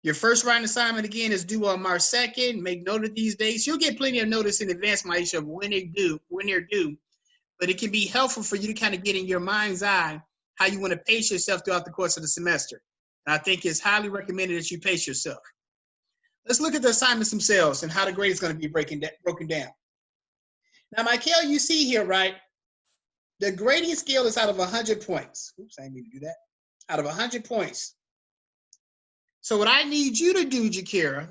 Your first writing assignment, again, is due on March 2nd. Make note of these dates. You'll get plenty of notice in advance, Maisha, of when they're due. But it can be helpful for you to kind of get in your mind's eye how you want to pace yourself throughout the course of the semester. And I think it's highly recommended that you pace yourself. Let's look at the assignments themselves and how the grade is going to be broken down. Now, Michael, you see here, right? The grading scale is out of 100 points. Oops, I didn't mean to do that. Out of 100 points. So what I need you to do, Jakira,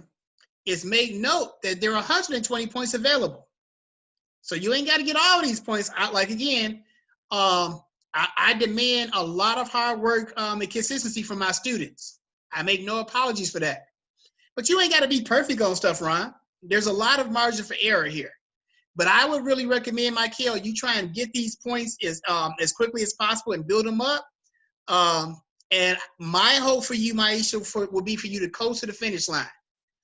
is make note that there are 120 points available. So you ain't got to get all these points out. Like, again, I demand a lot of hard work and consistency from my students. I make no apologies for that. But you ain't got to be perfect on stuff, Ron. There's a lot of margin for error here. But I would really recommend, Michael, you try and get these points as quickly as possible and build them up. And my hope for you, Maisha, will be for you to coast to the finish line.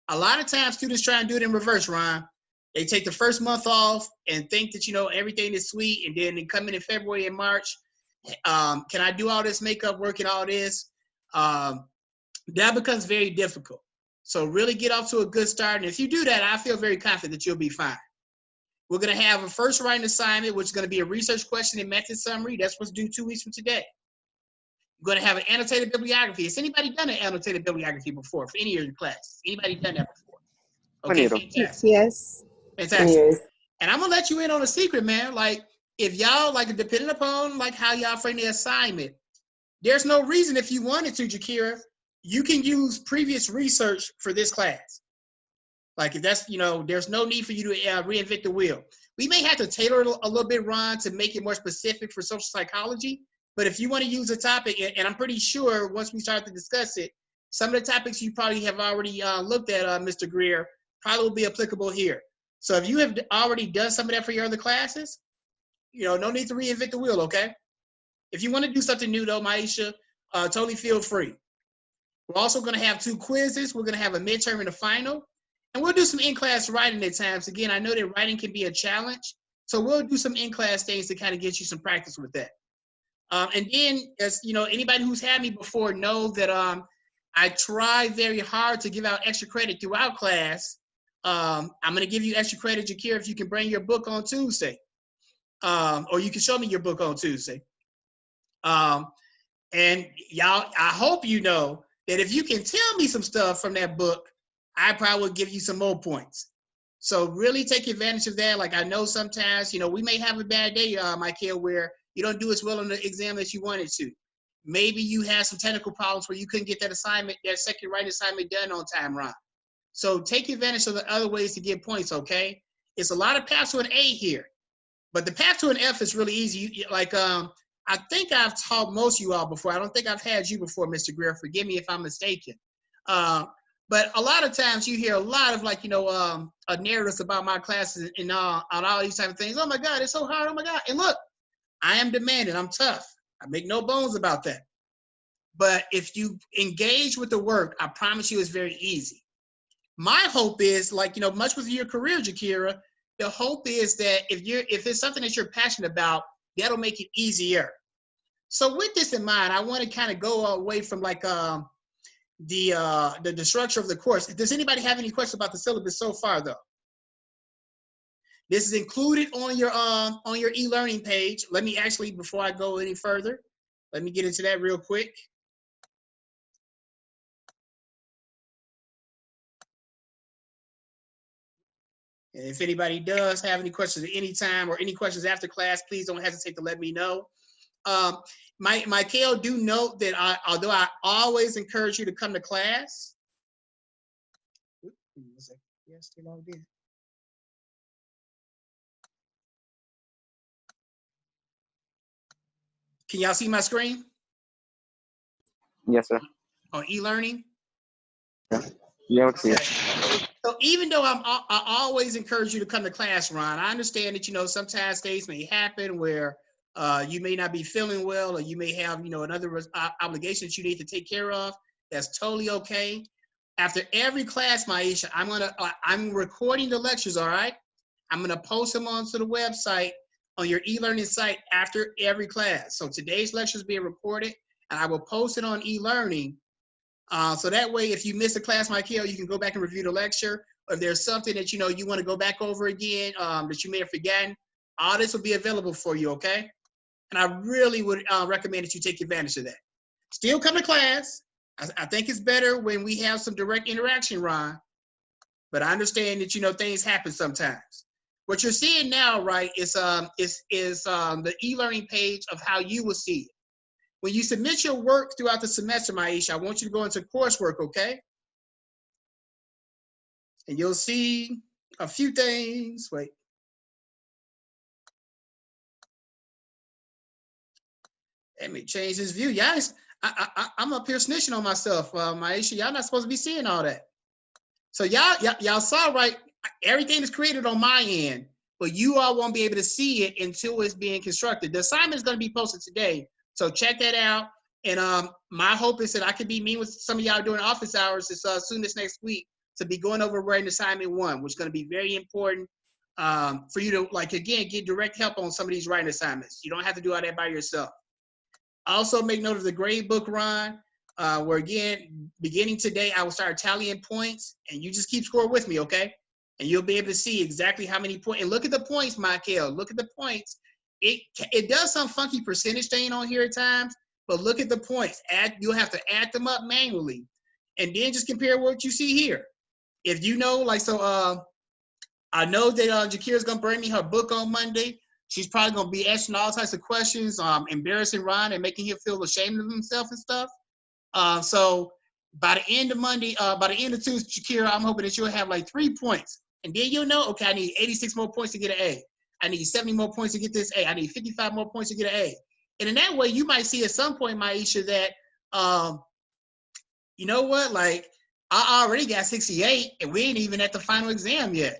A lot of times students try and do it in reverse, Ron. They take the first month off and think that, everything is sweet, and then they come in February and March. Can I do all this makeup work and all this? That becomes very difficult. So really get off to a good start. And if you do that, I feel very confident that you'll be fine. We're going to have a first writing assignment, which is going to be a research question and method summary. That's what's due 2 weeks from today. We're going to have an annotated bibliography. Has anybody done an annotated bibliography before for any of your classes? Anybody done that before? Okay, fantastic. Yes. Fantastic. Yes. And I'm going to let you in on a secret, man. Like, if y'all, depending upon, how y'all frame the assignment, there's no reason if you wanted to, Jakira, you can use previous research for this class. Like, if that's, there's no need for you to reinvent the wheel. We may have to tailor it a little bit, Ron, to make it more specific for social psychology. But if you want to use a topic, and I'm pretty sure once we start to discuss it, some of the topics you probably have already looked at, Mr. Greer, probably will be applicable here. So if you have already done some of that for your other classes, no need to reinvent the wheel, okay? If you want to do something new, though, Maisha, totally feel free. We're also going to have 2 quizzes. We're going to have a midterm and a final. And we'll do some in-class writing at times. Again, I know that writing can be a challenge. So we'll do some in-class things to kind of get you some practice with that. And then, as anybody who's had me before know that I try very hard to give out extra credit throughout class. I'm going to give you extra credit, Jakira, if you can bring your book on Tuesday. Or you can show me your book on Tuesday. And y'all, I hope you know that if you can tell me some stuff from that book, I probably will give you some more points. So really take advantage of that. Like, I know sometimes, we may have a bad day, Michael, where you don't do as well on the exam as you wanted to. Maybe you had some technical problems where you couldn't get that assignment, that second writing assignment done on time, Ron. So take advantage of the other ways to get points, okay? It's a lot of paths to an A here, but the path to an F is really easy. I think I've taught most of you all before. I don't think I've had you before, Mr. Greer. Forgive me if I'm mistaken. But a lot of times you hear a lot of narratives about my classes and on all these type of things. Oh my God, it's so hard. Oh my God. And look, I am demanding. I'm tough. I make no bones about that. But if you engage with the work, I promise you it's very easy. My hope is, much with your career, Jakira, the hope is that if it's something that you're passionate about, that'll make it easier. So with this in mind, I want to kind of go away from the structure of the course. Does anybody have any questions about the syllabus so far, though? This is included on your e-learning page. Let me actually, before I go any further, let me get into that real quick. And if anybody does have any questions at any time or any questions after class, please don't hesitate to let me know. Michael, do note that although I always encourage you to come to class. Yes, stay logged in. Can y'all see my screen? Yes, sir. On e-learning? Yeah, okay. So even though I always encourage you to come to class, Ron, I understand that, sometimes things may happen where you may not be feeling well, or you may have, another obligation that you need to take care of. That's totally okay. After every class, Maisha, I'm recording the lectures, all right? I'm gonna post them onto the website on your e-learning site after every class. So today's lecture is being recorded, and I will post it on e-learning So that way, if you miss a class, Michael, you can go back and review the lecture. Or if there's something that you know you want to go back over again that you may have forgotten, all this will be available for you, okay? And I really would recommend that you take advantage of that. Still come to class. I think it's better when we have some direct interaction, Ron. But I understand that, you know, things happen sometimes. What you're seeing now, right, is the e-learning page of how you will see it. When you submit your work throughout the semester, Maisha, I want you to go into coursework, okay? And you'll see a few things. Wait. Let me change this view. Y'all, I'm up here snitching on myself, Maisha. Y'all not supposed to be seeing all that. So y'all saw, right? Everything is created on my end, but you all won't be able to see it until it's being constructed. The assignment is going to be posted today, so check that out. And my hope is that I could be meeting with some of y'all during office hours as soon as next week to be going over writing assignment 1, which is going to be very important for you to, like, again, get direct help on some of these writing assignments. You don't have to do all that by yourself. Also, make note of the grade book, Ron, where, again, beginning today, I will start tallying points, and you just keep score with me, okay? And you'll be able to see exactly how many points. And look at the points, Michael. Look at the points. It does some funky percentage thing on here at times, but look at the points. You'll have to add them up manually, and then just compare what you see here. If you know, like, so I know that Jakira's going to bring me her book on Monday. She's probably going to be asking all types of questions, embarrassing Ron and making him feel ashamed of himself and stuff. So by the end of Monday, by the end of Tuesday, Shakira, I'm hoping that you'll have like 3 points. And then you'll know, okay, I need 86 more points to get an A. I need 70 more points to get this A. I need 55 more points to get an A. And in that way, you might see at some point, Maisha, that, you know what, like, I already got 68 and we ain't even at the final exam yet.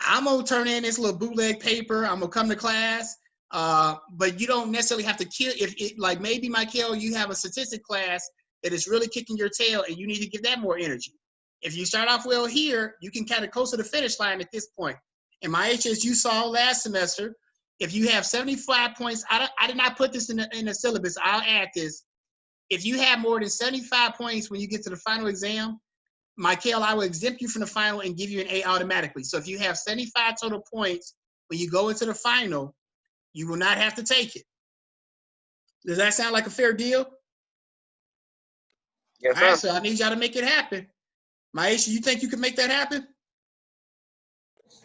I'm going to turn in this little bootleg paper. I'm going to come to class. But you don't necessarily have to kill. Like maybe, Michael, you have a statistic class that is really kicking your tail and you need to give that more energy. If you start off well here, you can kind of coast to the finish line at this point. In my HS, you saw last semester, if you have 75 points, I did not put this in the syllabus. I'll add this. If you have more than 75 points when you get to the final exam, Michael, I will exempt you from the final and give you an A automatically. So if you have 75 total points when you go into the final, you will not have to take it. Does that sound like a fair deal? Yes, All right, sir. so I need y'all to make it happen. Maisha, you think you can make that happen?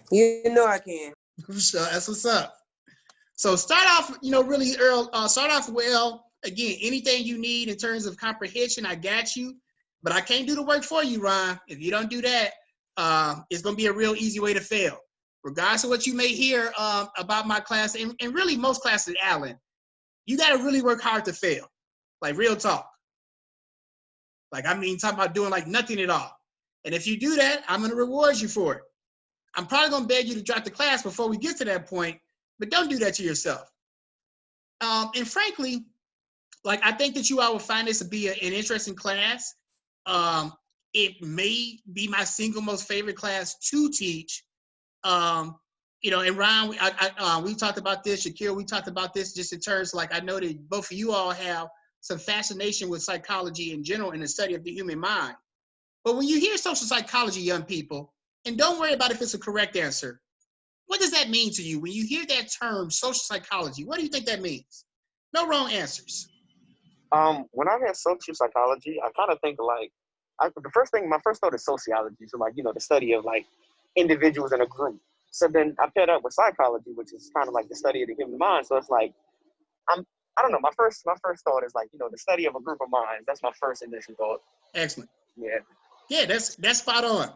You know I can. So that's what's up. So start off, really early. Start off well. Again, anything you need in terms of comprehension, I got you. But I can't do the work for you, Ron. If you don't do that, it's going to be a real easy way to fail. Regardless of what you may hear about my class, and really most classes at Allen, you got to really work hard to fail. Like real talk. Like, I mean, talking about doing like nothing at all. And if you do that, I'm going to reward you for it. I'm probably going to beg you to drop the class before we get to that point, but don't do that to yourself. And frankly, like, I think that you all will find this to be an interesting class. It may be my single most favorite class to teach. And Ron, we talked about this. Shakira, we talked about this just in terms, like, I know that both of you all have some fascination with psychology in general and the study of the human mind. But when you hear social psychology, young people, and don't worry about if it's a correct answer, what does that mean to you? When you hear that term, social psychology, what do you think that means? No wrong answers. When I hear social psychology, I kind of think like, my first thought is sociology. So like, the study of like individuals in a group. So then I paired up with psychology, which is kind of like the study of the human mind. So it's like, I don't know. My first thought is like, the study of a group of minds. That's my first initial thought. Excellent. Yeah. Yeah, that's spot on.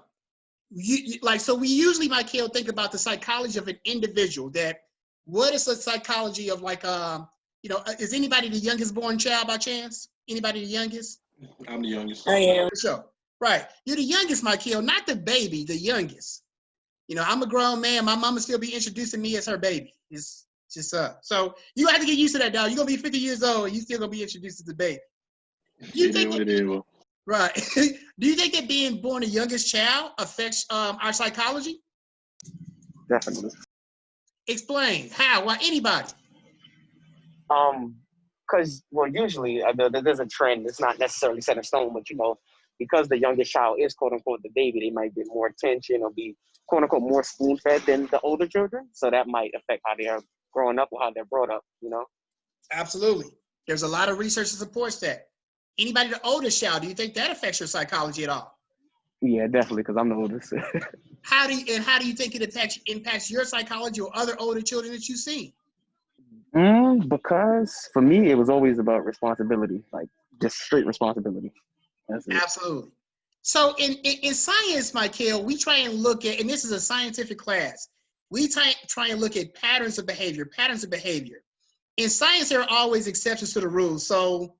So we usually, Michael, think about the psychology of an individual. That what is the psychology of like, is anybody the youngest born child by chance? Anybody the youngest? I'm the youngest. I am. For sure. Right. You're the youngest, Michael, not the baby, the youngest. I'm a grown man. My mama still be introducing me as her baby. It's just so you have to get used to that, dog. You're gonna be 50 years old and you still gonna be introduced as the baby. You think what it is. Right. Do you think that being born the youngest child affects our psychology? Definitely. Explain. How? Why? Anybody? because well, usually there's a trend. It's not necessarily set in stone, but because the youngest child is quote unquote the baby, they might get more attention or be quote unquote more spoon fed than the older children. So that might affect how they are growing up or how they're brought up. Absolutely. There's a lot of research that supports that. Anybody the oldest child, do you think that affects your psychology at all? Yeah, definitely, because I'm the oldest. How do you think it impacts your psychology or other older children that you've seen? Because for me, it was always about responsibility, like just straight responsibility. That's it. Absolutely. So in science, Michael, we try and look at, and this is a scientific class, we try and look at patterns of behavior. In science, there are always exceptions to the rules. So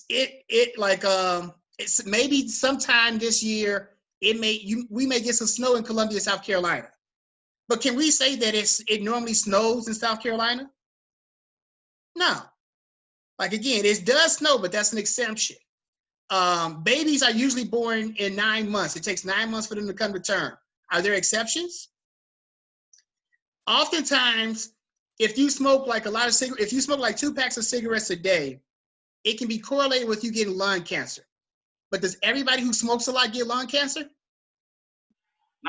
it's maybe sometime this year, we may get some snow in Columbia, South Carolina. But can we say that it normally snows in South Carolina? No. Like again, it does snow, but that's an exception. Babies are usually born in 9 months. It takes 9 months for them to come to term. Are there exceptions? Oftentimes, if you smoke like if you smoke like 2 packs of cigarettes a day, it can be correlated with you getting lung cancer. But does everybody who smokes a lot get lung cancer?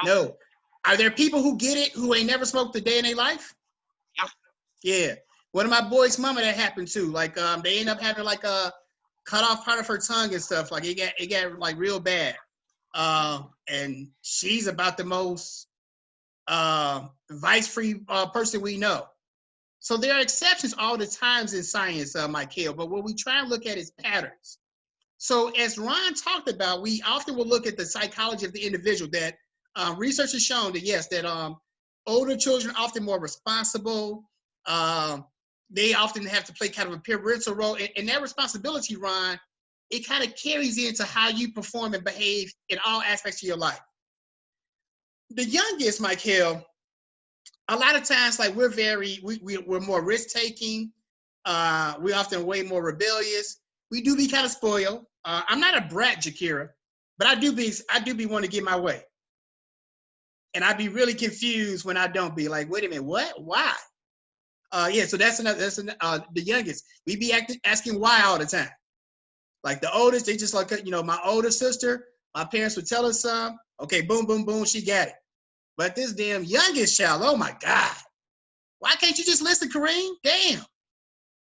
No. Are there people who get it who ain't never smoked a day in their life? Yeah. One of my boys' mama that happened to. Like they end up having like a cut off part of her tongue and stuff. Like it got like real bad. And she's about the most vice-free person we know. So there are exceptions all the times in science, Michael, but what we try and look at is patterns. So as Ron talked about, we often will look at the psychology of the individual. That research has shown that yes, that older children are often more responsible. They often have to play kind of a parental role, and that responsibility, Ron, it kind of carries into how you perform and behave in all aspects of your life. The youngest, Michael, a lot of times, like we're more risk taking. We're often way more rebellious. We do be kind of spoiled. I'm not a brat, Jakira, but I do be want to get my way. And I'd be really confused when I don't be like, wait a minute, what? Why? Yeah, so that's the youngest. We be asking why all the time. Like the oldest, they just like, my older sister, my parents would tell us okay, boom, boom, boom, she got it. But this damn youngest child, oh my God. Why can't you just listen, Kareem? Damn.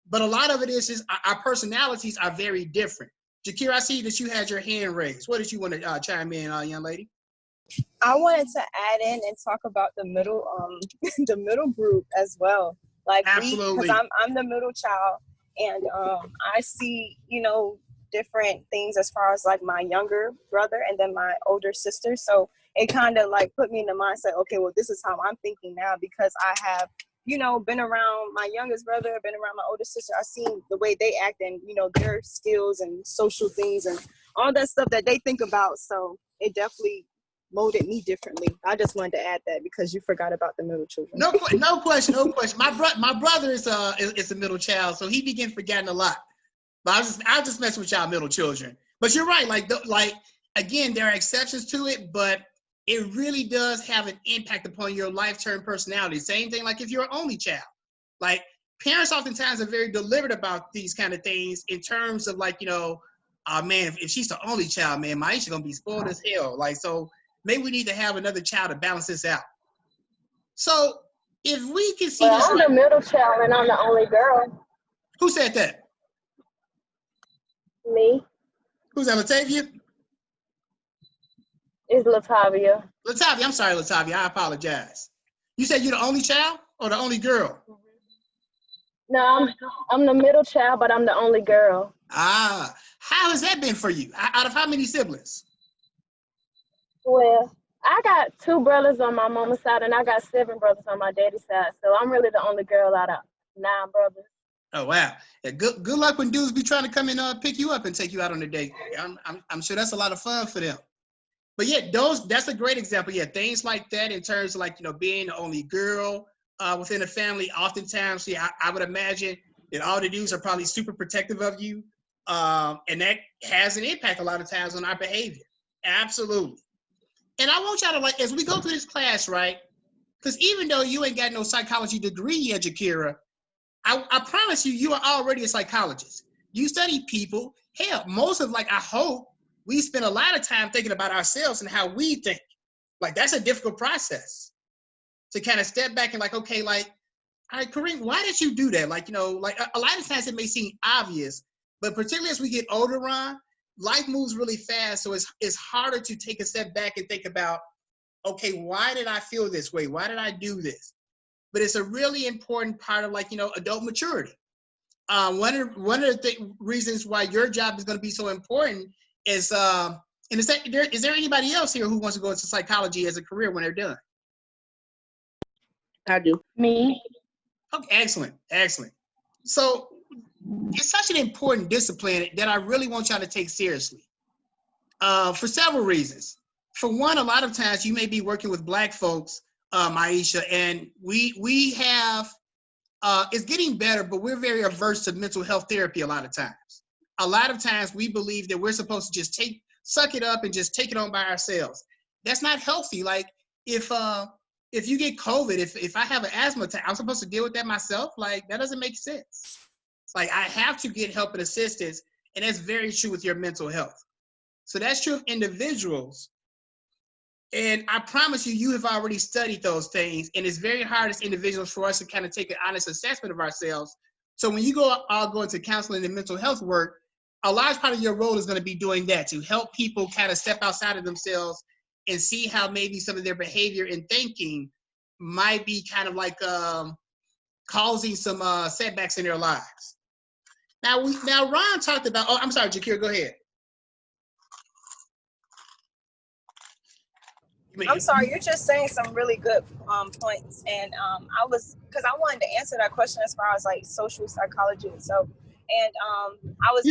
But a lot of it is our personalities are very different. Jakira, I see that you had your hand raised. What did you want to chime in, young lady? I wanted to add in and talk about the middle, the middle group as well. Like absolutely, because I'm the middle child, and I see different things as far as like my younger brother and then my older sister. So it kind of like put me in the mindset. Okay, well, this is how I'm thinking now because I have been around my youngest brother, been around my older sister. I've seen the way they act and their skills and social things and all that stuff that they think about. So it definitely molded me differently. I just wanted to add that because you forgot about the middle children. No question. My brother is a middle child, so he began forgetting a lot. But I just mess with y'all middle children. But you're right. Like again, there are exceptions to it, but it really does have an impact upon your life-term personality. Same thing like if you're an only child. Like parents oftentimes are very deliberate about these kind of things in terms of like, man, if she's the only child, man, Maisha gonna be spoiled as hell. Like, so maybe we need to have another child to balance this out. So if we can see I'm the middle child and I'm the only girl. Who said that? Me. Who's that, Latavia? It's Latavia. Latavia, I'm sorry, Latavia, I apologize. You said you're the only child or the only girl? No, I'm the middle child, but I'm the only girl. Ah, how has that been for you? Out of how many siblings? Well, I got 2 brothers on my mama's side, and I got 7 brothers on my daddy's side. So I'm really the only girl out of 9 brothers. Oh wow! Yeah, good luck when dudes be trying to come and pick you up and take you out on a date. I'm sure that's a lot of fun for them. But yeah, that's a great example. Yeah, things like that in terms of like being the only girl within a family. Oftentimes, yeah, I would imagine that all the dudes are probably super protective of you, and that has an impact a lot of times on our behavior. Absolutely. And I want y'all to, like, as we go through this class, right? Because even though you ain't got no psychology degree yet, Jakira, I promise you, you are already a psychologist. You study people. Hell, most of, like, I hope we spend a lot of time thinking about ourselves and how we think. Like, that's a difficult process to kind of step back and like, okay, like, all right, Kareem, why did you do that? Like, you know, like a lot of times it may seem obvious, but particularly as we get older, Ron, life moves really fast. So it's harder to take a step back and think about, okay, why did I feel this way? Why did I do this? But it's a really important part of, like, you know, adult maturity. One of the reasons why your job is going to be so important is, and is there anybody else here who wants to go into psychology as a career when they're done? I do. Me. Okay, excellent. So it's such an important discipline that I really want y'all to take seriously for several reasons. For one, a lot of times you may be working with Black folks, Aisha, and we have, it's getting better, but we're very averse to mental health therapy a lot of times. A lot of times we believe that we're supposed to just suck it up and just take it on by ourselves. That's not healthy. Like, if you get COVID, if I have an asthma attack, I'm supposed to deal with that myself? Like, that doesn't make sense. It's like, I have to get help and assistance, and that's very true with your mental health. So that's true of individuals. And I promise you, you have already studied those things, and it's very hard as individuals for us to kind of take an honest assessment of ourselves. So when you go into counseling and mental health work, a large part of your role is going to be doing that, to help people kind of step outside of themselves and see how maybe some of their behavior and thinking might be kind of like causing some setbacks in their lives. Now Ron talked about, oh, I'm sorry, Jakir, go ahead. I'm sorry, you're just saying some really good points, and because I wanted to answer that question as far as like social psychology and so, and I was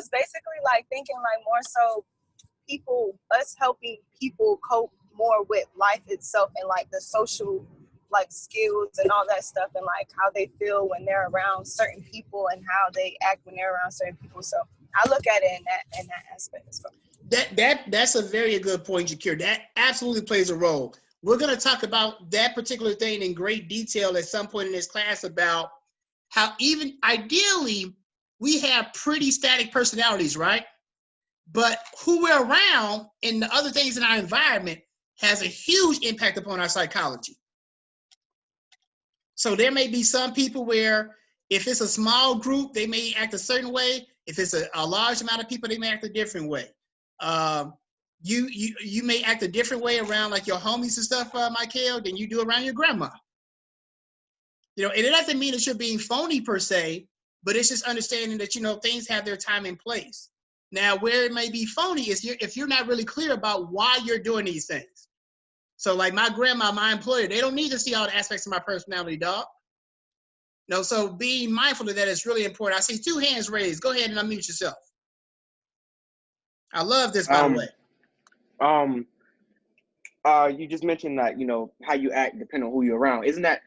basically like thinking like more so us helping people cope more with life itself and like the social like skills and all that stuff, and like how they feel when they're around certain people and how they act when they're around certain people. So I look at it in that aspect as well. That's a very good point, Jakir. That absolutely plays a role. We're going to talk about that particular thing in great detail at some point in this class, about how even ideally we have pretty static personalities, right? But who we're around and the other things in our environment has a huge impact upon our psychology. So there may be some people where if it's a small group, they may act a certain way. If it's a large amount of people, they may act a different way. You may act a different way around like your homies and stuff, Michael, than you do around your grandma. You know, and it doesn't mean that you're being phony per se, but it's just understanding that, you know, things have their time and place. Now, where it may be phony is if you're not really clear about why you're doing these things. So like my grandma, my employer, they don't need to see all the aspects of my personality, dog. No, so being mindful of that is really important. I see 2 hands raised. Go ahead and unmute yourself. I love this, by the way. You just mentioned that, you know, how you act depending on who you're around. Isn't that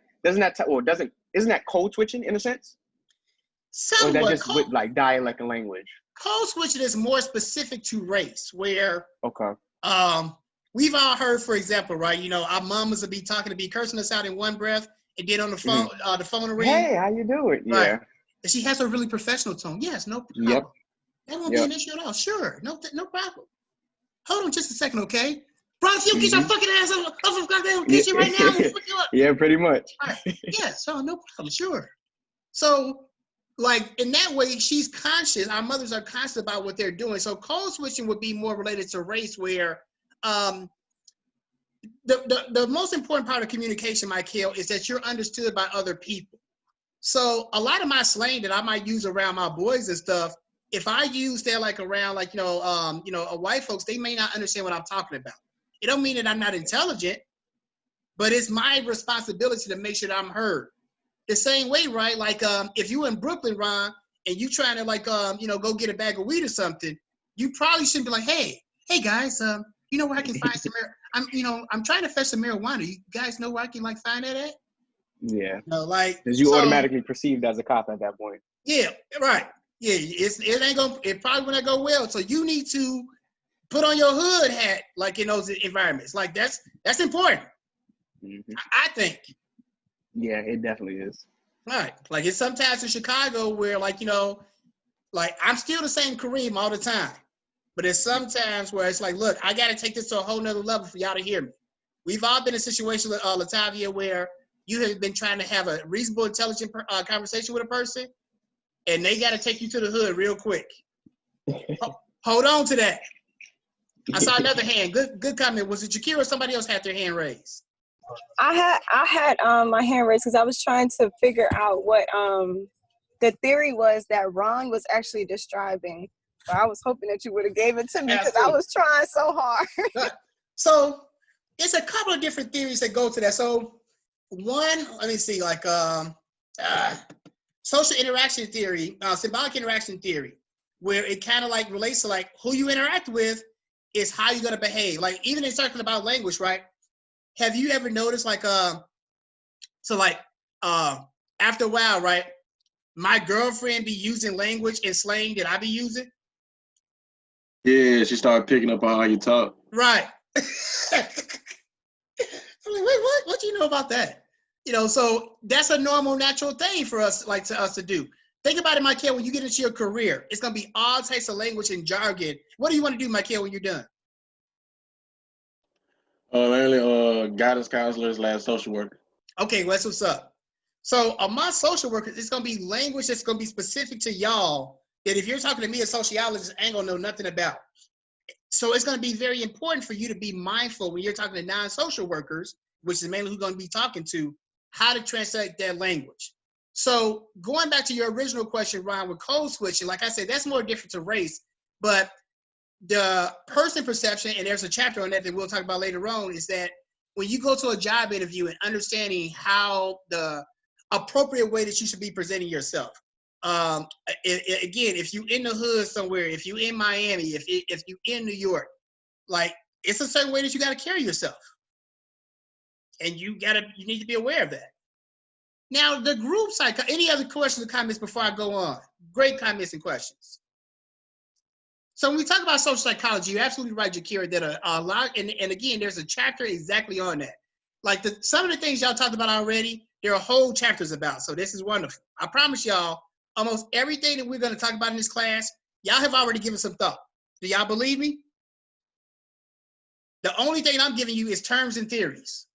code switching in a sense? Somewhat. Or is that just with like dialect and language? Code switching is more specific to race, where okay. We've all heard, for example, right? You know, our mamas will be cursing us out in one breath, and then on the phone, the phone will ring. Hey, how you doing? Right. Yeah. And she has a really professional tone. Yes, no problem. Yep. That won't be an issue at all. Sure, no problem. Hold on just a second, okay? Bro, if you get your fucking ass up from goddamn kitchen right now, I'm gonna fuck you up. Yeah, pretty much. Right. Yeah, so no problem, sure. So, like, in that way, she's conscious. Our mothers are conscious about what they're doing. So code switching would be more related to race, where the most important part of communication, Michael, is that you're understood by other people. So a lot of my slang that I might use around my boys and stuff, if I use that like around like, white folks, they may not understand what I'm talking about. It don't mean that I'm not intelligent, but it's my responsibility to make sure that I'm heard. The same way, right? Like if you in Brooklyn, Ron, and you trying to like, go get a bag of weed or something, you probably shouldn't be like, hey guys, you know where I can find some, I'm trying to fetch some marijuana. You guys know where I can like find that at? Yeah. Because you automatically perceived as a cop at that point. Yeah, right. Yeah, it probably will not go well. So you need to put on your hood hat, like in those environments. Like that's important. Mm-hmm. I think. Yeah, it definitely is. Right. Like it's sometimes in Chicago where like, like I'm still the same Kareem all the time. But it's sometimes where it's like, look, I got to take this to a whole nother level for y'all to hear me. We've all been in a situation with Latavia where you have been trying to have a reasonable, intelligent conversation with a person, and they got to take you to the hood real quick. Hold on to that. I saw another hand. Good comment. Was it Jakira or somebody else had their hand raised? I had my hand raised because I was trying to figure out what the theory was that Ron was actually describing. But I was hoping that you would have gave it to me because I was trying so hard. So it's a couple of different theories that go to that. So one, let me see, like social interaction theory, symbolic interaction theory, where it kind of like relates to like who you interact with is how you're gonna behave. Like even in talking about language, right? Have you ever noticed like so like after a while, right? My girlfriend be using language and slang that I be using. Yeah, she started picking up on how you talk. Right. I'm like, wait, what do you know about that? So that's a normal, natural thing for us, like to do. Think about it, Michael, when you get into your career, it's gonna be all types of language and jargon. What do you want to do, Michael, when you're done? Mainly guidance counselors / social worker. Okay, well, that's what's up. So among social workers, it's gonna be language that's gonna be specific to y'all that if you're talking to me, a sociologist, I ain't gonna know nothing about. So it's going to be very important for you to be mindful when you're talking to non-social workers, which is mainly who you're going to be talking to, how to translate that language. So going back to your original question, Ryan, with code switching, like I said, that's more different to race, but the person perception, and there's a chapter on that we'll talk about later on, is that when you go to a job interview and understanding how the appropriate way that you should be presenting yourself. Again, if you in the hood somewhere, if you in Miami, if you in New York, like it's a certain way that you got to carry yourself, and you need to be aware of that. Now, the group psych. Any other questions or comments before I go on? Great comments and questions. So when we talk about social psychology, you're absolutely right, Jakira, that a lot, and again, there's a chapter exactly on that. Like some of the things y'all talked about already, there are whole chapters about. So this is wonderful. I promise y'all, almost everything that we're going to talk about in this class, y'all have already given some thought. Do y'all believe me? The only thing I'm giving you is terms and theories.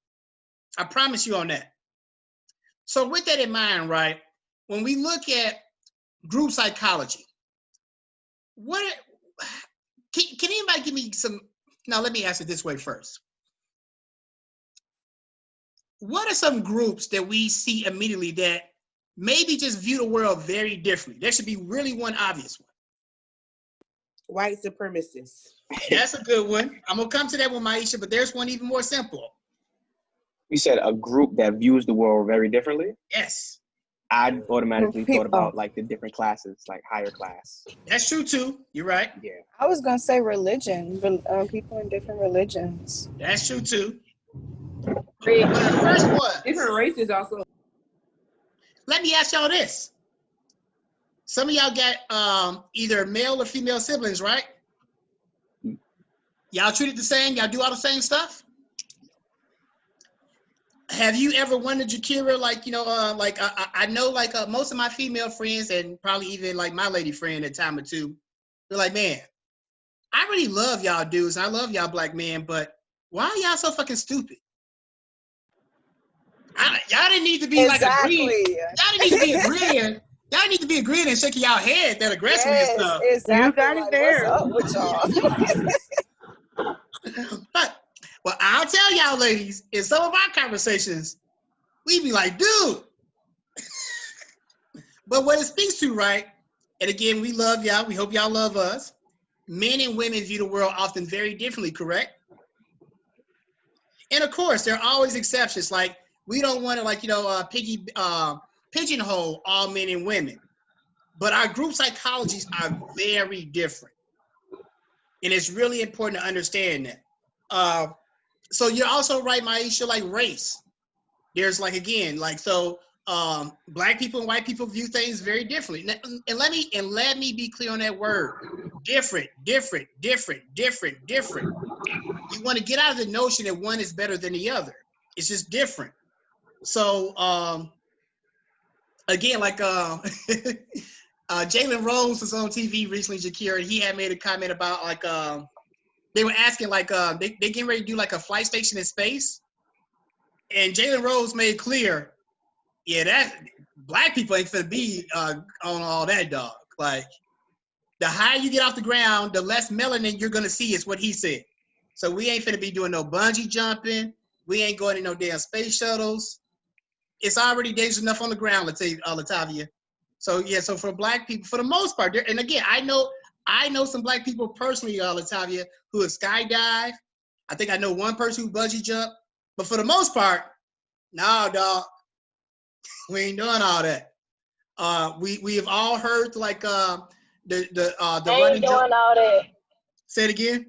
I promise you on that. So with that in mind, right, when we look at group psychology, can anybody give me some, now let me ask it this way first. What are some groups that we see immediately that maybe just view the world very differently? There should be really one obvious one. White supremacists. That's a good one. I'm going to come to that one, Maisha, but there's one even more simple. You said a group that views the world very differently? Yes. I automatically thought about like the different classes, like higher class. That's true too. You're right. Yeah. I was going to say religion, people in different religions. That's true too. The first one. Different races also. Let me ask y'all this. Some of y'all got either male or female siblings, right? Y'all treated the same? Y'all do all the same stuff? Have you ever wondered, Jakira, like, I know like most of my female friends and probably even like my lady friend at time or two, they're like, man, I really love y'all dudes. I love y'all black men, but why are y'all so fucking stupid? Y'all didn't need to be like agreeing. Y'all didn't need to be agreeing. Y'all need to be agreeing and shaking y'all head that aggressively and stuff. Exactly. You got it there. What's up with y'all? But, well, I'll tell y'all, ladies, in some of our conversations, we be like, dude. But what it speaks to, right? And again, we love y'all. We hope y'all love us. Men and women view the world often very differently, correct? And of course, there are always exceptions. Like, we don't want to, pigeonhole all men and women. But our group psychologies are very different. And it's really important to understand that. So you're also right, Maisha, like race. There's like, again, like, so black people and white people view things very differently. And let me be clear on that word. Different. You want to get out of the notion that one is better than the other. It's just different. So again, like Jalen Rose was on TV recently, Jakira. He had made a comment about like they were asking like they getting ready to do like a flight station in space, and Jalen Rose made clear, yeah, that black people ain't gonna be on all that, dog. Like the higher you get off the ground, the less melanin you're gonna see, is what he said. So we ain't finna be doing no bungee jumping. We ain't going in no damn space shuttles. It's already dangerous enough on the ground, Latavia. So yeah, so for black people, for the most part, and again, I know some black people personally, Latavia, who have skydive. I think I know one person who bungee jump, but for the most part, nah, dog, we ain't doing all that. We have all heard like the I running ain't jump. doing all that. Say it again.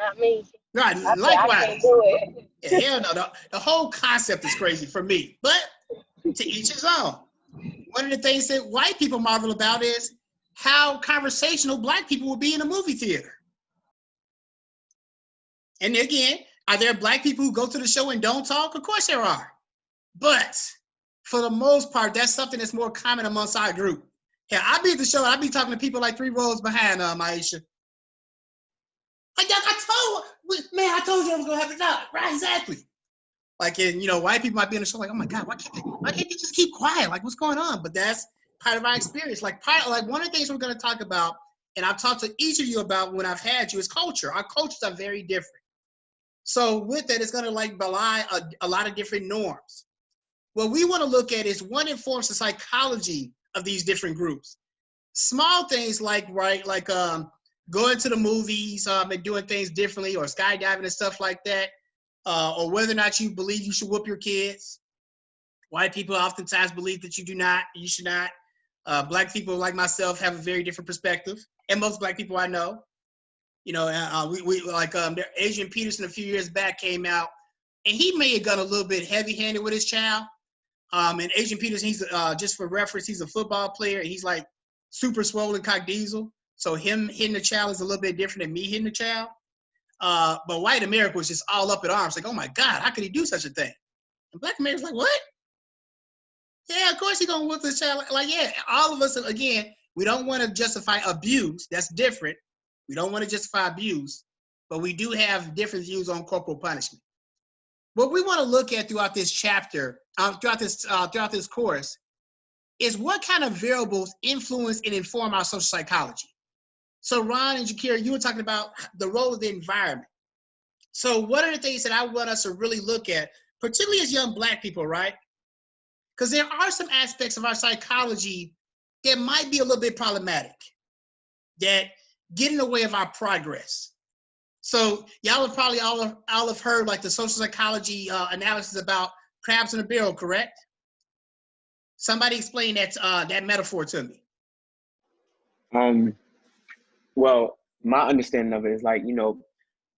Not me. Right, I said, I likewise. can't do it. Yeah, hell no, the whole concept is crazy for me, but to each his own. One of the things that white people marvel about is how conversational black people will be in a movie theater. And again, are there black people who go to the show and don't talk? Of course there are. But for the most part, that's something that's more common amongst our group. Hell, I be at the show, I be talking to people like 3 rows behind Maisha. Like, I told you I was gonna have to die. Right, exactly. Like, and white people might be in the show like, oh my God, why can't they just keep quiet? Like, what's going on? But that's part of our experience. Like one of the things we're gonna talk about, and I've talked to each of you about when I've had you, is culture. Our cultures are very different. So with that, it's gonna like belie a lot of different norms. What we want to look at is what informs the psychology of these different groups. Small things like going to the movies and doing things differently, or skydiving and stuff like that, or whether or not you believe you should whoop your kids. White people oftentimes believe that you should not. Black people like myself have a very different perspective, and most black people I know. Adrian Peterson a few years back came out, and he may have gone a little bit heavy-handed with his child. And Adrian Peterson, he's just for reference, he's a football player, and he's like super swollen cock diesel. So him hitting the child is a little bit different than me hitting the child. But white America was just all up in arms, like, oh my God, how could he do such a thing? And black America's like, what? Yeah, of course he's gonna whip this child. Like, yeah, all of us, again, we don't want to justify abuse. That's different. We don't want to justify abuse, but we do have different views on corporal punishment. What we want to look at throughout this chapter, throughout this course, is what kind of variables influence and inform our social psychology. So Ron and Jakira, you were talking about the role of the environment. So what are the things that I want us to really look at, particularly as young black people, right? Because there are some aspects of our psychology that might be a little bit problematic, that get in the way of our progress. So y'all have probably all have heard like the social psychology analysis about crabs in a barrel, correct? Somebody explain that metaphor to me. Well, my understanding of it is like,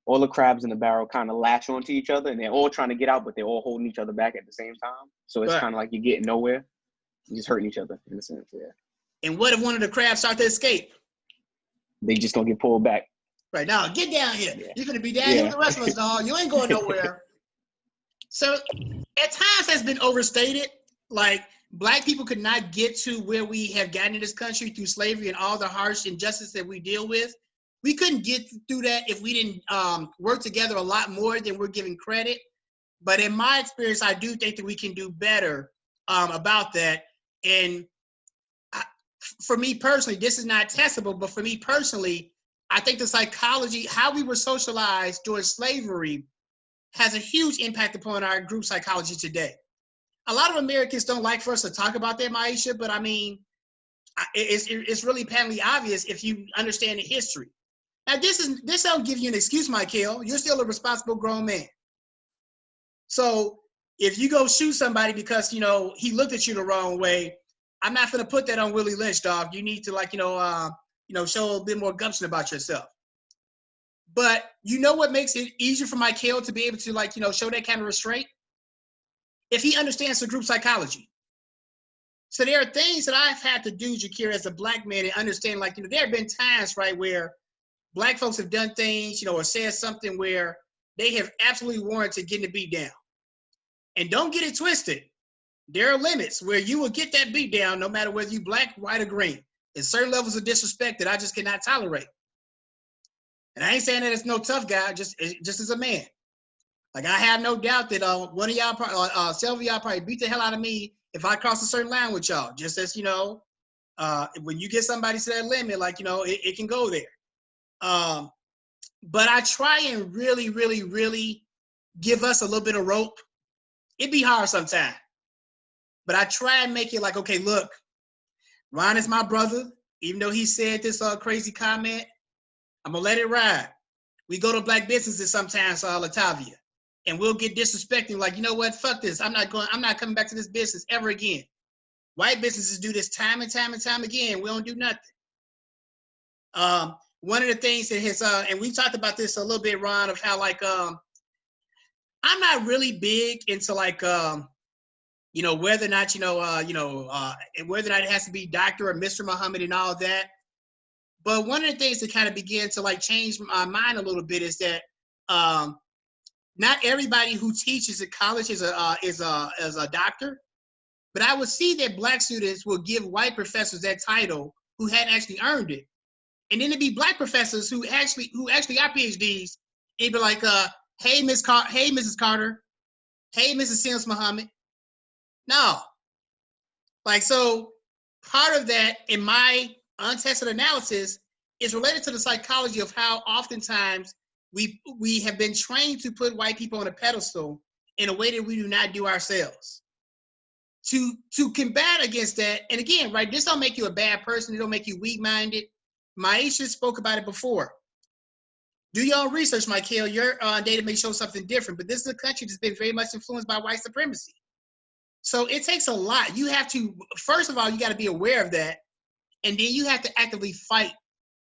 all the crabs in the barrel kind of latch onto each other, and they're all trying to get out, but they're all holding each other back at the same time. So it's kind of like you're getting nowhere. You're just hurting each other in a sense, yeah. And what if one of the crabs start to escape? They just gonna get pulled back. Right, now, get down here. Yeah. You're gonna be down here with the rest of us, dog. You ain't going nowhere. So at times that's been overstated. Like, black people could not get to where we have gotten in this country through slavery and all the harsh injustice that we deal with. We couldn't get through that if we didn't work together a lot more than we're giving credit. But in my experience, I do think that we can do better about that. And for me personally, this is not testable, but for me personally, I think the psychology, how we were socialized during slavery, has a huge impact upon our group psychology today. A lot of Americans don't like for us to talk about that, Maisha, but I mean, it's really patently obvious if you understand the history. Now, this don't give you an excuse, Michael. You're still a responsible grown man. So if you go shoot somebody because, he looked at you the wrong way, I'm not going to put that on Willie Lynch, dog. You need to show a bit more gumption about yourself. But you know what makes it easier for Michael to be able to show that kind of restraint? If he understands the group psychology. So there are things that I've had to do, Jakira, as a black man, and understand, there have been times, right, where black folks have done things, or said something where they have absolutely warranted getting the beat down. And don't get it twisted. There are limits where you will get that beat down no matter whether you black, white, or green. There's certain levels of disrespect that I just cannot tolerate. And I ain't saying that it's no tough guy, just as a man. Like, I have no doubt that one of y'all, several of y'all probably beat the hell out of me if I cross a certain line with y'all. Just as, when you get somebody to that limit, like, it can go there. But I try and really, really, really give us a little bit of rope. It'd be hard sometimes. But I try and make it like, okay, look, Ron is my brother. Even though he said this crazy comment, I'm going to let it ride. We go to black businesses sometimes, Latavia, and we'll get disrespecting like, you know what, fuck this. I'm not coming back to this business ever again. White businesses do this time and time and time again. We don't do nothing. One of the things that has, and we talked about this a little bit, Ron, of how like, I'm not really big into like, whether or not, whether or not it has to be Dr. or Mr. Muhammad and all that. But one of the things that kind of began to like change my mind a little bit is that not everybody who teaches at college is a doctor. But I would see that black students will give white professors that title who hadn't actually earned it. And then it'd be black professors who actually got PhDs. It'd be like, hey, Mrs. Carter. Hey, Mrs. Sims Muhammad. No. Like, so part of that in my untested analysis is related to the psychology of how oftentimes we have been trained to put white people on a pedestal in a way that we do not do ourselves. To combat against that, and again, right, this don't make you a bad person, it don't make you weak-minded. Maisha spoke about it before. Do your own research, Michael. Your data may show something different, but this is a country that's been very much influenced by white supremacy. So it takes a lot. You have to, first of all, you got to be aware of that, and then you have to actively fight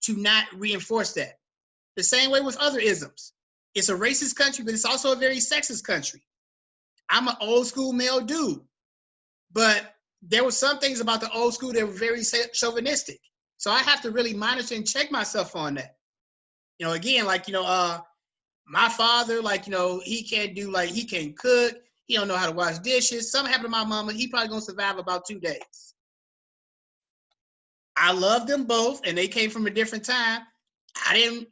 to not reinforce that. The same way with other isms. It's a racist country, but it's also a very sexist country. I'm an old school male dude, but there were some things about the old school that were very chauvinistic. So I have to really monitor and check myself on that. Again, like, my father, like, he can't cook. He don't know how to wash dishes. Something happened to my mama. He probably gonna survive about 2 days. I love them both, and they came from a different time. I did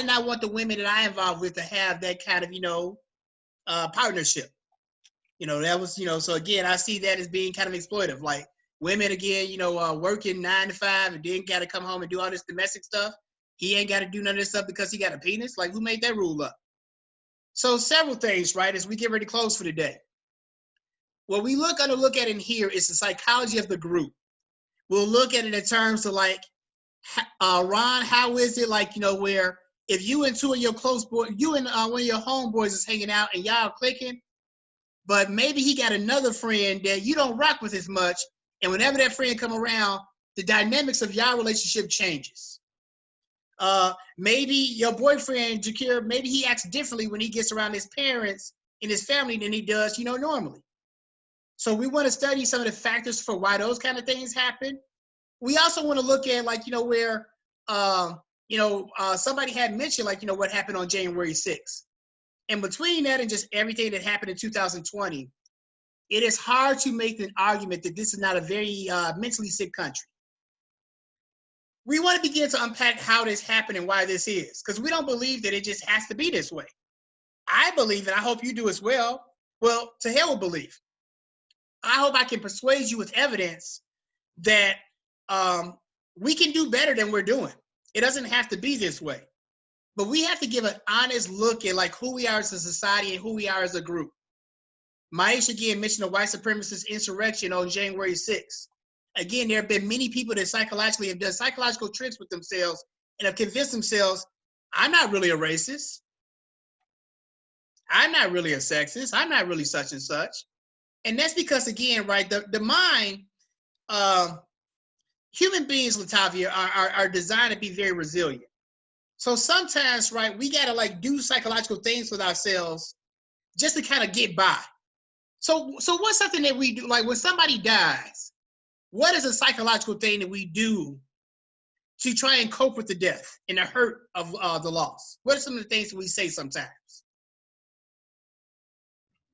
not want the women that I involved with to have that kind of, partnership. That was, so again, I see that as being kind of exploitive. Like women, again, working 9 to 5 and then got to come home and do all this domestic stuff. He ain't got to do none of this stuff because he got a penis. Like, who made that rule up? So several things, right, as we get ready to close for the day. What we look at in here is the psychology of the group. We'll look at it in terms of like, Ron, how is it like, where if you and two of your close boys, you and one of your homeboys is hanging out and y'all clicking, but maybe he got another friend that you don't rock with as much, and whenever that friend come around, the dynamics of y'all relationship changes. Maybe your boyfriend, Jakir, maybe he acts differently when he gets around his parents and his family than he does, normally. So we want to study some of the factors for why those kind of things happen. We also want to look at like, where, somebody had mentioned like, what happened on January 6th. And between that and just everything that happened in 2020, it is hard to make an argument that this is not a very mentally sick country. We want to begin to unpack how this happened and why this is, because we don't believe that it just has to be this way. I believe, and I hope you do as well, well, to hell with belief. I hope I can persuade you with evidence that we can do better than we're doing. It doesn't have to be this way. But we have to give an honest look at like who we are as a society and who we are as a group. Maisha again mentioned the white supremacist insurrection on January 6th. Again, there have been many people that psychologically have done psychological tricks with themselves and have convinced themselves, I'm not really a racist. I'm not really a sexist. I'm not really such and such. And that's because, again, right, the mind, human beings, Latavia, are designed to be very resilient. So sometimes, right, we got to like do psychological things with ourselves just to kind of get by. So what's something that we do? Like when somebody dies, what is a psychological thing that we do to try and cope with the death and the hurt of the loss? What are some of the things that we say sometimes?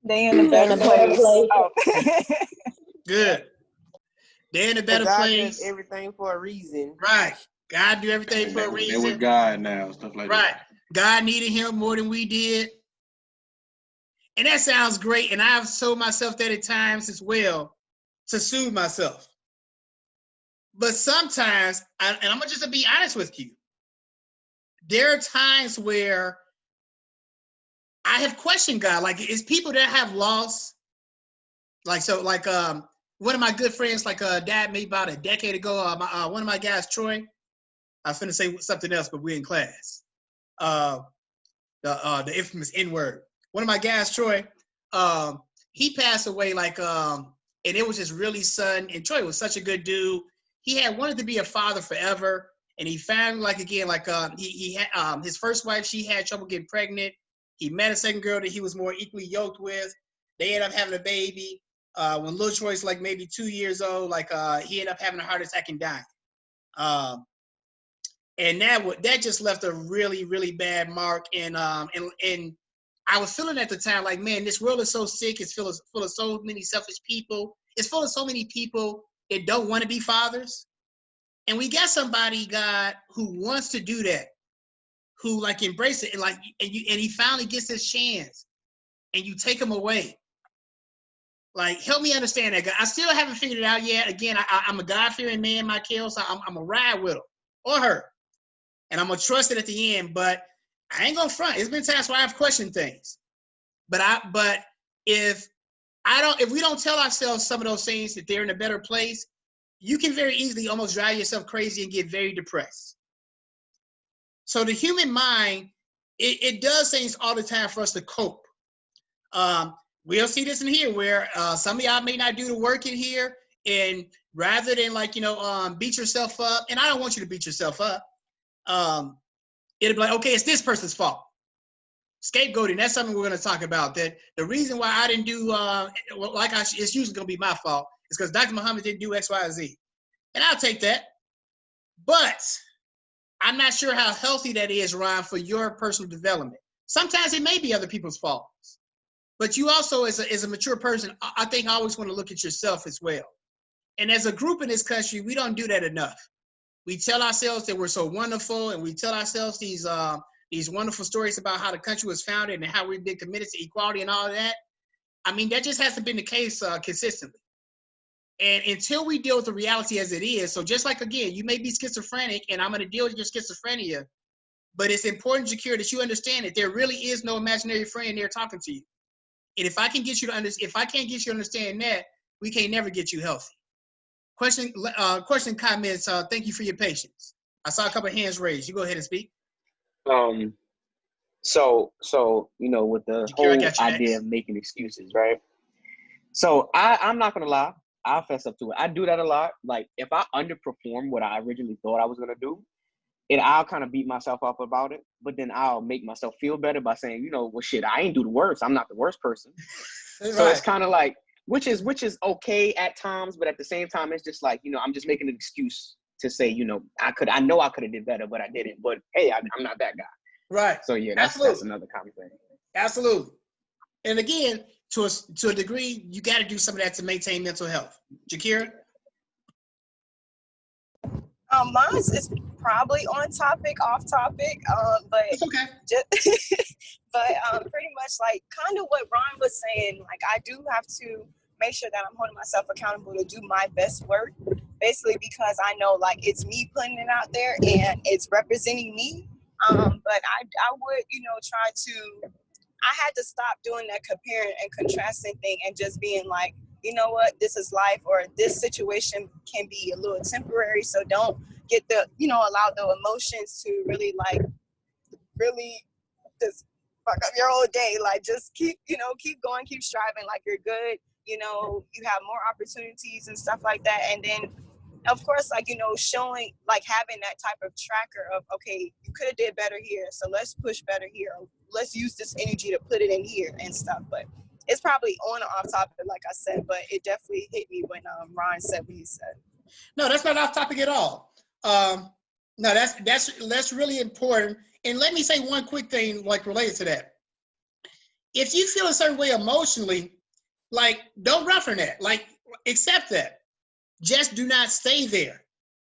They in a They're in better a better place. place. Oh. Good. They're in a better God place. does everything for a reason. Right. God do everything for a They're reason. with God now, stuff like Right. that. God needed him more than we did. And that sounds great. And I've told myself that at times as well to soothe myself. But sometimes, and I'm going to just be honest with you, there are times where I have questioned God. Like, it's people that have lost. Like, so, like, one of my good friends, like, died maybe about a decade ago. One of my guys, Troy, I was finna say something else, but we're in class. The infamous N-word. One of my guys, Troy, he passed away, like, and it was just really sudden. And Troy was such a good dude. He had wanted to be a father forever. And he found, like, again, like, he had his first wife, she had trouble getting pregnant. He met a second girl that he was more equally yoked with. They ended up having a baby. When little Troy's like maybe 2 years old, like, he ended up having a heart attack and dying. And that just left a really, really bad mark. And I was feeling at the time like, man, this world is so sick. It's full of so many selfish people. It's full of so many people that don't want to be fathers. And we got somebody, God, who wants to do that, who like embrace it, and like, and he finally gets his chance, and you take him away. Like, help me understand that, God. I still haven't figured it out yet. Again, I'm a God-fearing man, Michael, so I'm gonna ride with him or her, and I'm gonna trust it at the end. But I ain't gonna front. It's been times where I've questioned things, but if we don't tell ourselves some of those things that they're in a better place, you can very easily almost drive yourself crazy and get very depressed. So the human mind, it does things all the time for us to cope. We'll see this in here where some of y'all may not do the work in here, and rather than like, beat yourself up, and I don't want you to beat yourself up, it'll be like, okay, it's this person's fault. Scapegoating, that's something we're going to talk about. That the reason why I didn't do, it's usually going to be my fault. It's because Dr. Muhammad didn't do X, Y, Z. And I'll take that. But I'm not sure how healthy that is, Ron, for your personal development. Sometimes it may be other people's faults. But you also, as a mature person, I think I always want to look at yourself as well. And as a group in this country, we don't do that enough. We tell ourselves that we're so wonderful, and we tell ourselves these wonderful stories about how the country was founded and how we've been committed to equality and all of that. I mean, that just hasn't been the case consistently. And until we deal with the reality as it is, so just like, again, you may be schizophrenic, and I'm going to deal with your schizophrenia, but it's important, Jakir, that you understand that there really is no imaginary friend there talking to you. And if I can't get you to understand that, we can't never get you healthy. Question, comments. Thank you for your patience. I saw a couple of hands raised. You go ahead and speak. So with the Jakir, whole idea of making excuses, right? So I'm not gonna lie, I'll fess up to it. I do that a lot. Like, if I underperform what I originally thought I was gonna do, I'll kind of beat myself up about it, but then I'll make myself feel better by saying, well, shit, I ain't do the worst. I'm not the worst person. Right. So it's kind of like, which is okay at times, but at the same time, it's just like, I'm just making an excuse to say, I know I could have did better, but I didn't. But hey, I'm not that guy. Right. So yeah, that's another common thing. Absolutely. And again, to a degree, you got to do some of that to maintain mental health. Jakira? Mine is probably on topic, off topic, but it's okay. Pretty much like kind of what Ron was saying. Like, I do have to make sure that I'm holding myself accountable to do my best work, basically because I know like it's me putting it out there and it's representing me. But I would, try to. I had to stop doing that comparing and contrasting thing and just being like, you know what, this is life, or this situation can be a little temporary. So don't get allow the emotions to really just fuck up your whole day. Like, just keep going, keep striving. Like, you're good. You have more opportunities and stuff like that. And then, of course, showing, like, having that type of tracker of, okay, you could have did better here, so let's push better here. Let's use this energy to put it in here and stuff. But it's probably on or off topic, like I said, but it definitely hit me when Ron said what he said. No, that's not off topic at all. No, that's really important. And let me say one quick thing, like, related to that. if you feel a certain way emotionally, like, don't run from that. Like, accept that. Just do not stay there.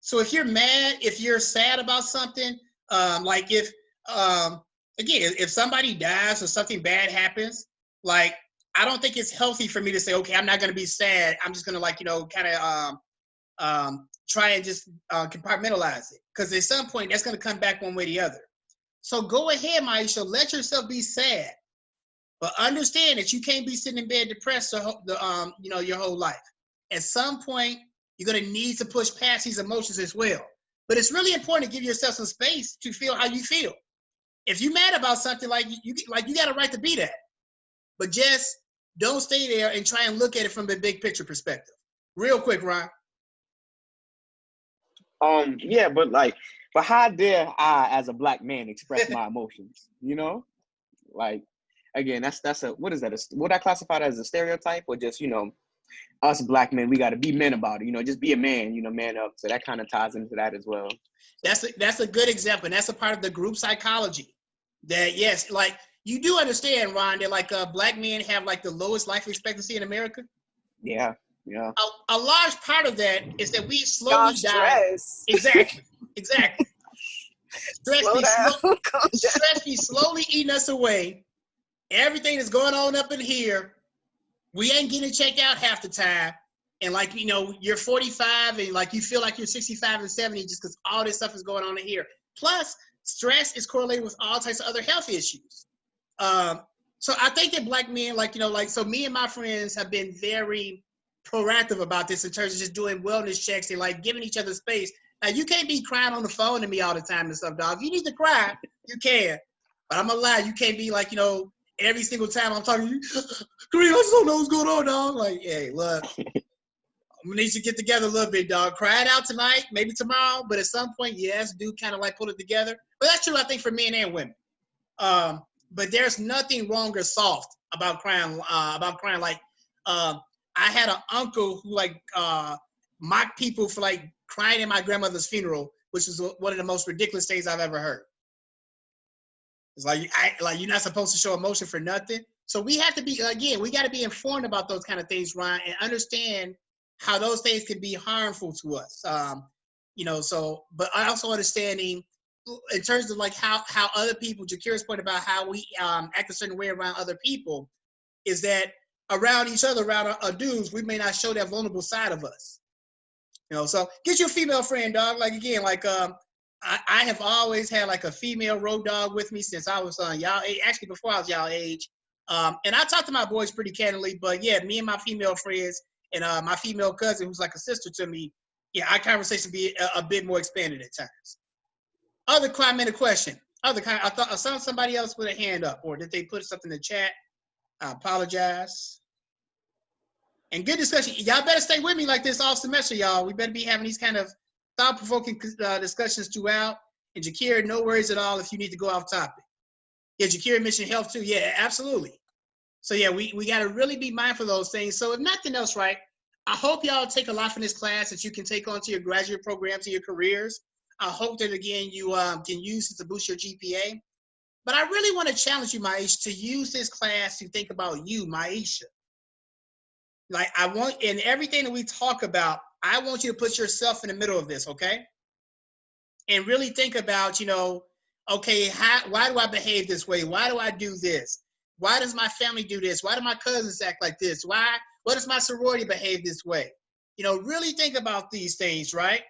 So if you're mad, if you're sad about something, like if, again, if somebody dies or something bad happens, like, I don't think it's healthy for me to say, okay, I'm not going to be sad. I'm just going to, like, you know, kind of try and just compartmentalize it. Because at some point, that's going to come back one way or the other. So go ahead, Maisha, let yourself be sad. But understand that you can't be sitting in bed depressed you know, your whole life. At some point, you're going to need to push past these emotions as well. But it's really important to give yourself some space to feel how you feel. If you're mad about something, like you got a right to be that. But just don't stay there and try and look at it from the big picture perspective. Real quick, Ron. Yeah, but how dare I, as a black man, express my emotions? You know, like, again, that's a, what is that? Would I classify that as a stereotype, or just, you know, us black men, we got to be men about it, you know, just be a man, you know, man up. So that kind of ties into that as well. That's a good example. And that's a part of the group psychology. That, yes, like, you do understand, Ron, that, like, black men have, like, the lowest life expectancy in America. Yeah. A large part of that is that we slowly die. Exactly. Stress be slowly eating us away. Everything that's going on up in here, we ain't getting checked out half the time. And, like, you know, you're 45 and, like, you feel like you're 65 and 70 just because all this stuff is going on in here. Plus, stress is correlated with all types of other health issues. So I think that black men, like, you know, like, so me and my friends have been very proactive about this in terms of just doing wellness checks and, like, giving each other space. Now, you can't be crying on the phone to me all the time and stuff, dog. If you need to cry, you can. But I'm gonna lie, you can't be, like, you know, every single time I'm talking to you, Kareem, I just don't know what's going on, dog. Like, hey, look, we need to get together a little bit, dog. Cry it out tonight, maybe tomorrow, but at some point, yes, do kind of, like, pull it together. But that's true, I think, for men and women. But there's nothing wrong or soft about crying. Like, I had an uncle who, like, mocked people for, like, crying at my grandmother's funeral, which is one of the most ridiculous things I've ever heard. It's like, you're not supposed to show emotion for nothing. So we have to be, again, we got to be informed about those kind of things, Ron, and understand how those things can be harmful to us. You know, so, but also understanding in terms of, like, how other people, Jakira's point about how we act a certain way around other people, is that around each other, around our dudes, we may not show that vulnerable side of us. You know, so get your female friend, dog. Like, again, like, I have always had, like, a female road dog with me since I was y'all age, actually before I was y'all age. And I talk to my boys pretty candidly, but yeah, me and my female friends and my female cousin, who's like a sister to me, yeah, our conversation be a bit more expanded at times. Other comment or question? I thought I saw somebody else put a hand up, or did they put something in the chat? I apologize. And good discussion. Y'all better stay with me like this all semester, y'all. We better be having these kind of thought-provoking discussions throughout. And Jakira, no worries at all if you need to go off topic. Yeah, Jakira mentioned health too. Yeah, absolutely. So yeah, we got to really be mindful of those things. So if nothing else, right, I hope y'all take a lot from this class that you can take on to your graduate programs and your careers. I hope that, again, you can use it to boost your GPA. But I really want to challenge you, Maisha, to use this class to think about you, Maisha. Like, I want, in everything that we talk about, I want you to put yourself in the middle of this, okay? And really think about, you know, okay, why do I behave this way? Why do I do this? Why does my family do this? Why do my cousins act like this? What does my sorority behave this way? You know, really think about these things, right?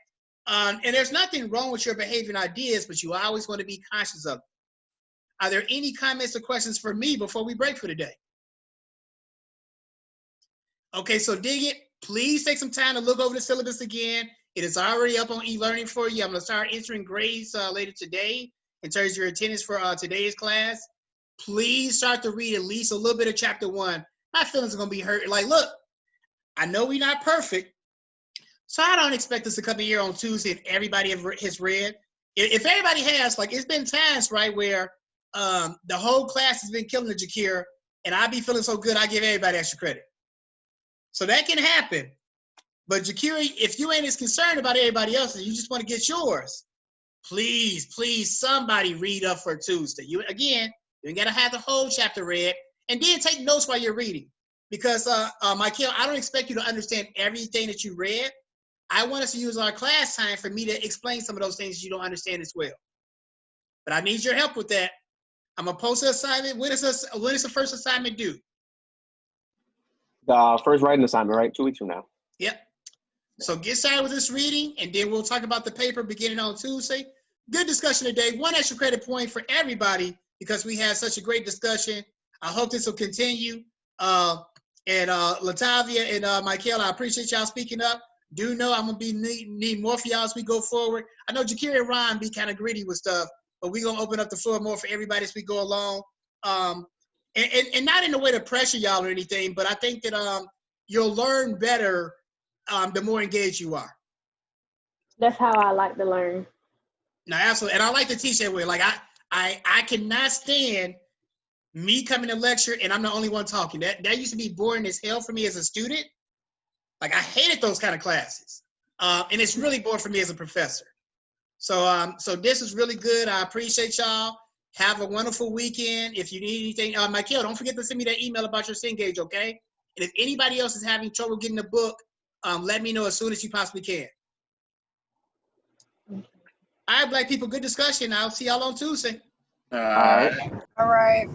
And there's nothing wrong with your behavior and ideas, but you always want to be conscious of them. Are there any comments or questions for me before we break for today? Okay, so dig it. Please take some time to look over the syllabus again. It is already up on e-learning for you. I'm going to start entering grades later today in terms of your attendance for today's class. Please start to read at least a little bit of chapter 1. My feelings are going to be hurt. Like, look, I know we're not perfect, so I don't expect us to come in here on Tuesday if everybody has read. If everybody has, like, it's been times, right, where the whole class has been killing the Jakira, and I be feeling so good, I give everybody extra credit. So that can happen. But Jakira, if you ain't as concerned about everybody else and you just want to get yours, please, somebody read up for Tuesday. You ain't got to have the whole chapter read. and then take notes while you're reading. Because, Michael, I don't expect you to understand everything that you read. I want us to use our class time for me to explain some of those things you don't understand as well. But I need your help with that. I'm going to post an assignment. When is the first assignment due? The first writing assignment, right? 2 weeks from now. Yep. So get started with this reading, and then we'll talk about the paper beginning on Tuesday. Good discussion today. 1 extra credit point for everybody because we had such a great discussion. I hope this will continue. And Latavia and Michael, I appreciate y'all speaking up. Do know I'm gonna be need more for y'all as we go forward. I know Jakiri and Ron be kind of gritty with stuff, but we're gonna open up the floor more for everybody as we go along. And not in a way to pressure y'all or anything, but I think that you'll learn better the more engaged you are. That's how I like to learn. No, absolutely. And I like to teach that way. Like I cannot stand me coming to lecture and I'm the only one talking. That used to be boring as hell for me as a student. Like I hated those kind of classes. And it's really boring for me as a professor. So this is really good. I appreciate y'all. Have a wonderful weekend. If you need anything, Michael, don't forget to send me that email about your Cengage, okay? And if anybody else is having trouble getting the book, let me know as soon as you possibly can. All right, Black people, good discussion. I'll see y'all on Tuesday. All right. All right.